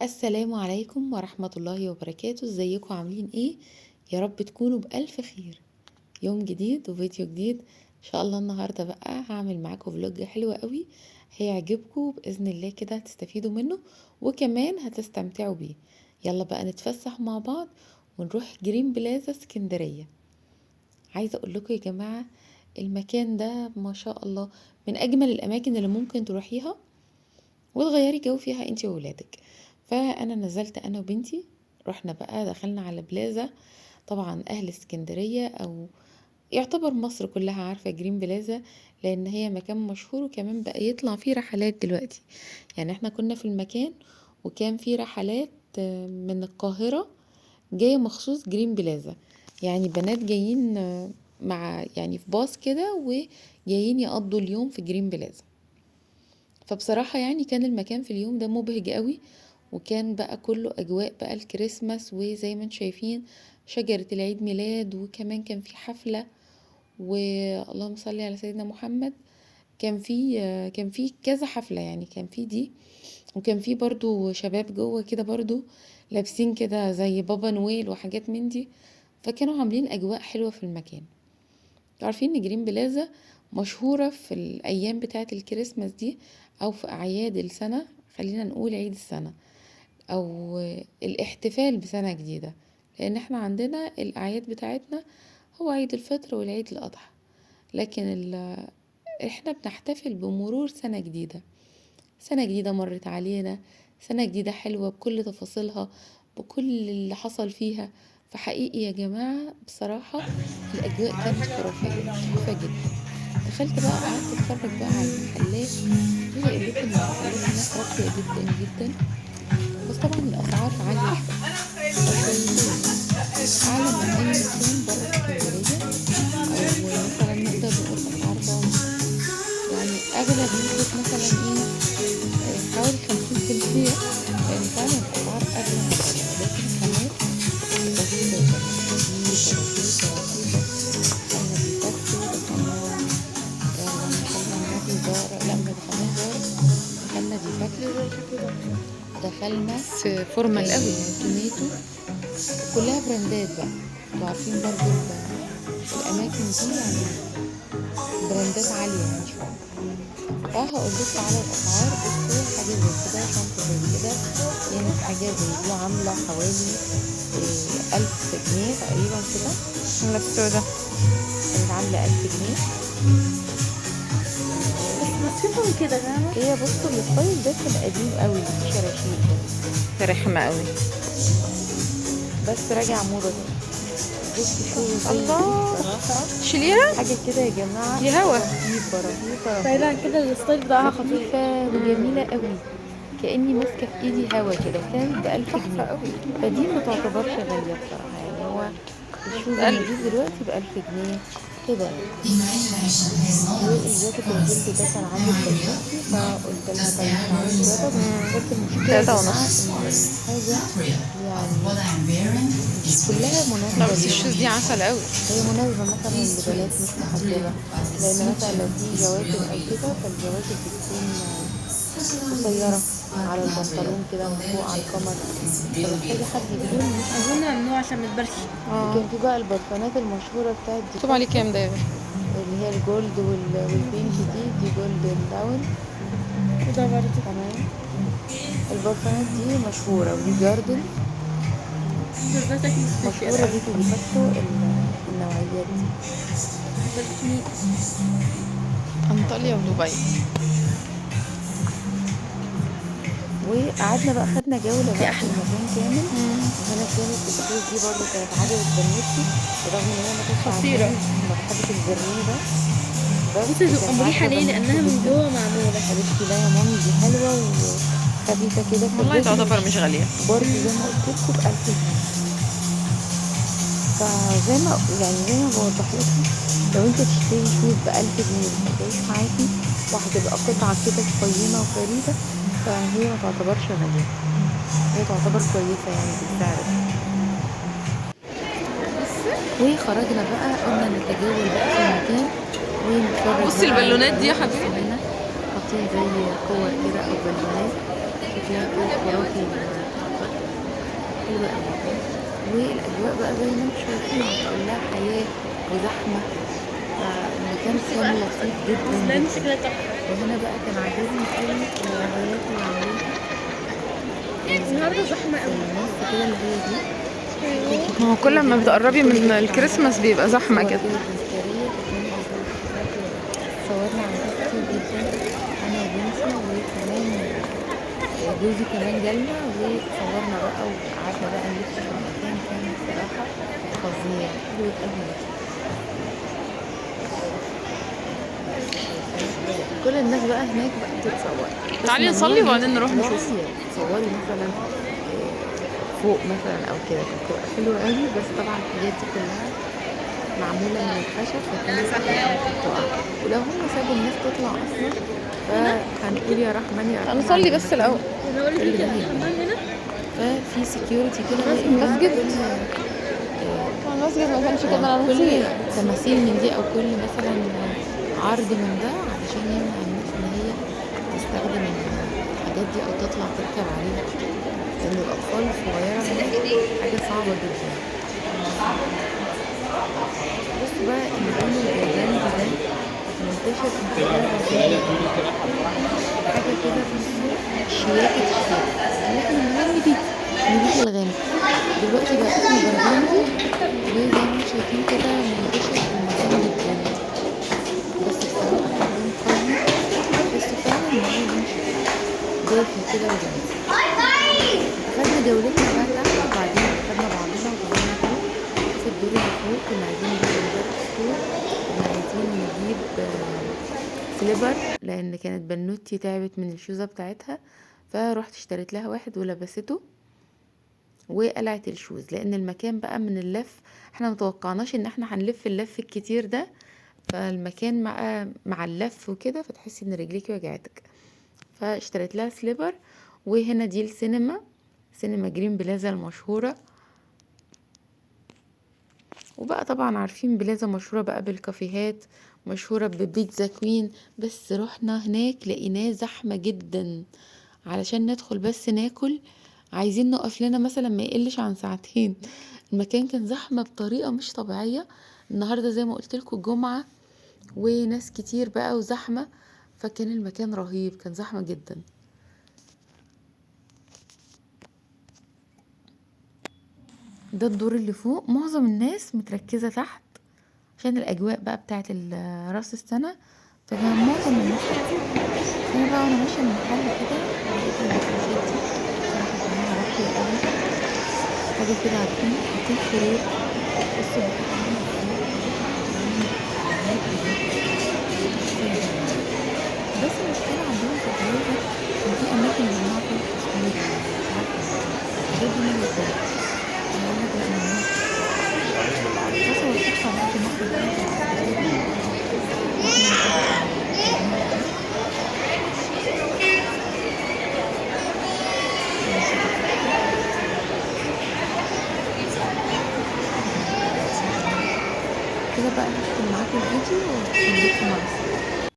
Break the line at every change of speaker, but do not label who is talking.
السلام عليكم ورحمة الله وبركاته. ازيكم عاملين ايه؟ يا رب تكونوا بألف خير. يوم جديد وفيديو جديد ان شاء الله. النهاردة بقى هعمل معاكم فلوج حلو قوي هيعجبكم بإذن الله، كده هتستفيدوا منه وكمان هتستمتعوا بيه. يلا بقى نتفسح مع بعض ونروح جرين بلازا اسكندرية. عايزة اقول لكم يا جماعة، المكان ده ما شاء الله من اجمل الاماكن اللي ممكن تروحيها وتغيري جو فيها انتي وولادك. فانا نزلت انا وبنتي، رحنا بقى دخلنا على بلازا. طبعا اهل اسكندرية او يعتبر مصر كلها عارفة جرين بلازا، لان هي مكان مشهور وكمان بقى يطلع فيه رحلات دلوقتي. يعني احنا كنا في المكان وكان فيه رحلات من القاهرة جاية مخصوص جرين بلازا. يعني بنات جايين مع يعني في باص كده وجايين يقضوا اليوم في جرين بلازا. فبصراحة يعني كان المكان في اليوم ده مبهج قوي، وكان بقى كله اجواء بقى الكريسماس، وزي ما انتم شايفين شجرة العيد ميلاد، وكمان كان في حفلة واللهم صل على سيدنا محمد. كان في كذا حفلة، يعني كان في دي، وكان في برضو شباب جوه كده برضو لابسين كده زي بابا نويل وحاجات من دي. فكانوا عاملين اجواء حلوة في المكان. عارفين ان جرين بلازا مشهورة في الايام بتاعة الكريسماس دي، او في اعياد السنة، خلينا نقول عيد السنة او الاحتفال بسنة جديدة. لان احنا عندنا الاعياد بتاعتنا هو عيد الفطر والعيد الاضحى، لكن احنا بنحتفل بمرور سنة جديدة. سنة جديدة مرت علينا، سنة جديدة حلوة بكل تفاصيلها، بكل اللي حصل فيها. فحقيقي يا جماعة بصراحة الأجواء كانت خرافية تحفة جدا. دخلت بقى قعدت اتفرج بقى على المحلات. عايزة اقول لكم ان المحلات هناك راقية جدا جدا، بس طبعا الأسعار عالية شوية أو شويتين، يعني أعلى من أي مكان برا اسكندرية، أو مثلا نقدر نقول أسعار باظ. يعني أغلى بنسبة مثلا ايه، حوالي 50%، لأن فعلا الأسعار أغلى من بره. لكن خامات رهيبة يا جماعة، رهيبة رهيبة رهيبة. دخلنا ديفاكتو، دخلنا اللهم صل على النبي زارة، لا ما دخلناش زارة، دخلنا ديفاكتو، دخلنا
بس فورمال قوي.
توميتو. كلها براندات بقى. انتوا عارفين برضو الأماكن دي يعني براندات عالية يعني شوية. فهقول لكم على الاسعار. بصوا حاجه زي كده، شنطه زي كده كانت حاجه زي دي عامله حوالي 1000 جنيه تقريبا كده.
السودا
كانت عامله 1000 جنيه.
بس بسيطة كده، فاهمة؟
هي بصوا الستايل ده كان قديم قوي، اللي فيه شراشيب ده،
رخمة قوي.
بس راجع موضه تاني. بصوا شو زي دي
الله،
بصراحه
شيليها
حاجه كده يا جماعه،
دي هوا.
رهيبه رهيبه
فعلا
رهيبه،
كده الستايل بتاعها خطير.
خفيفه وجميله قوي، كأني ماسكة في ايدي هوا كده. وكانت بألف
تحفة
جنيه
قوي.
فدي ما تعتبرش غالية بصراحة. يعني هو الشوز النضيف
بألف.
دلوقتي ب1000 جنيه كده يعني. والجاكيت الجلد ده كان عاجب بنوتي، فقلت لها طيب تعالي نجرب. بس المشكلة يا
تلاتة
جماعة
ونص.
ان الحاجة يعني مش كلها
لا
مناسبة
بس
ليهم.
الشوز دي عسل قوي.
هي مناسبة مثلا لبنات مش محجبة، لأن مثلا لو في جواكت أو كده فالجواكت بتكون قصيرة على البنطلون كده من فوق على القمر، فمحتاجة حد يكون مش
اظن
محجب.
ممنوع عشان ما تبرش.
وكان في بقى البرفانات المشهورة بتاعت
مكتوب عليه
ديفاكتو،
كام ده يا باشا؟
اللي هي الجولد والبينك، دي جولدن داون.
وده برضه.
تمام. البرفانات دي مشهورة، ودي جاردن
بس ده شكله سبيشال
مشهورة،
قوي.
دي في ديفاكتو النوعيات دي.
برفيوم انطاليا ودبي.
وقعدنا بقى خدنا جولة
دي
بقى في
احلى.
المكان كامل. وهنا كانت الشوز دي برضو كانت عجبت بنوتي، برغم ان هي ما كانتش
خطيرة.
عاجباني، ما بحبش الفيرنيه ده،
بصي
بس
تبقى
كانت
مريحة
عاجبة
ليه؟
بنوتي
لأنها من
جدا.
جوه معمولة.
قالت لي لا يا مامي دي حلوة وخفيفة كده في
والله
الرجل
تعتبر مش غالية.
وبرضو زي ما قلت لكم ب1000 جنيه. فزي ما يعني زي ما بوضح لكم، لو انت تشتري شوز ب1000 جنيه وهتعيش معاكي وهتبقى قطعة كده قيمة وفريدة، فهي ما تعتبرش غالية، هي تعتبر كويسة يعني بالسعر ده. وخرجنا بقى قلنا نتجول بقى في المكان ونتفرج
بصي
بقى على
البالونات دي يا
الحاجات. بصوا
حبيبي.
هنا حاطين زي كور كده او بالونات شكلها كده خرافي حلو قوي. والاجواء بقى زي ما انتم شايفين كلها حياه وزحمه، فالمكان كان لطيف جدا
الزلان
جدا.
شكلها تحفة.
وهنا بقى كان عاجبني قوي العربيات اللي عاملينها
النهاردة زحمة
في
قوي.
النص كده اللي هي دي.
ما هو كل ما بتقربي من الكريسماس بيبقى زحمة
صور
كده.
كده تذكارية كمان بصور كده. صورنا عندها كتير جدا أنا وبنتي، وكمان جوزي كمان جالنا وصورنا بقى وقعدنا بقى نلف في المكان. كان بصراحة فظيع حلو قوي. كل الناس بقى هناك بقى بتتصور. بس
تعالي
ممنوع
نصلي
الناس
وبعدين نروح
تطلعي
نشوف.
تصوري مثلا فوق مثلا او كده، كانت بتبقى حلوه قوي. بس طبعا الحاجات دي كلها معموله من الخشب، فكانت ممكن تقع. ولو هم سابوا الناس تطلع اصلا فهنقول يا رحمن يا رحمن
هنصلي
على
بس
المكان
الأول.
انا اقول لك
كل
انت
ده
الحمام
هيبقى.
هنا.
ففي سكيورتي كده واقف
المسجد.
جنب
المسجد ما كانش كده، انا
كل
نسيت.
تماثيل من دي او كل مثلا عرض من ده، علشان يمنع الناس ان هي تستخدم الحاجات دي او تطلع تركب عليها، لان الاطفال الصغيره هناك حاجه صعبه جدا. بص بقى اللون البرجندي ده منتشر انتشار رهيب، حاجه كده بصوا شياكه الشياكه. لكن المهم دي نبيت الغامق دلوقتي بقى اسمه برجندي، وزي ما انتم شايفين كده منتشر في المكان جدا. بس بصراحه كان لون قوي، تحسوا فعلا ان هو لون دافي كده وجميل. اخدنا جولتنا بقى تحت، وبعدين اخدنا بعضنا وطلعنا فوق في الدور اللي فوق. كنا عايزين نروح للباب ستور، كنا عايزين نجيب سليبر، لان كانت بنوتي تعبت من الشوزة بتاعتها، فروحت اشتريت لها واحد ولبسته وقلعت الشوز. لان المكان بقى من اللف احنا متوقعناش ان احنا هنلف اللف الكتير ده، فالمكان مع اللف وكده فتحسي ان رجليكي وجعتك. فاشتريت لها سليبر. وهنا دي السينما، سينما جرين بلازا المشهورة. وبقى طبعا عارفين بلازا مشهورة بقى بالكافيهات، مشهورة ببيتزا كوين. بس رحنا هناك لقيناه زحمة جدا، علشان ندخل بس ناكل عايزين نقف لنا مثلا ما يقلش عن ساعتين. المكان كان زحمة بطريقة مش طبيعية. النهاردة زي ما قلت لكم الجمعة وناس كتير بقى وزحمة، فكان المكان رهيب، كان زحمة جدا. ده الدور اللي فوق، معظم الناس متركزة تحت عشان الأجواء بقى بتاعت راس السنة، فكان معظم الناس تحت. أنا بقى وأنا ماشية من المحل كده لقيت المفروشات دي بصراحة طعمها راقي قوي، حاجة كده عارفين حاطين سرير. بصوا بقى عامل ازاي، جميل بجد. بس المشكلة عندهم في البلازا إن في أماكن ممنوع فيها التصوير، مش عارفة الحاجات دي مالية الدنيا. أنا أقول لك لأ ممنوع. فصورتكم على قد ما أقدر كده في العسكرية دي. واحنا نروح الترمينال ده كده تحفة. كده بقى هختم معاكم الفيديو وخليكم مع السلامة.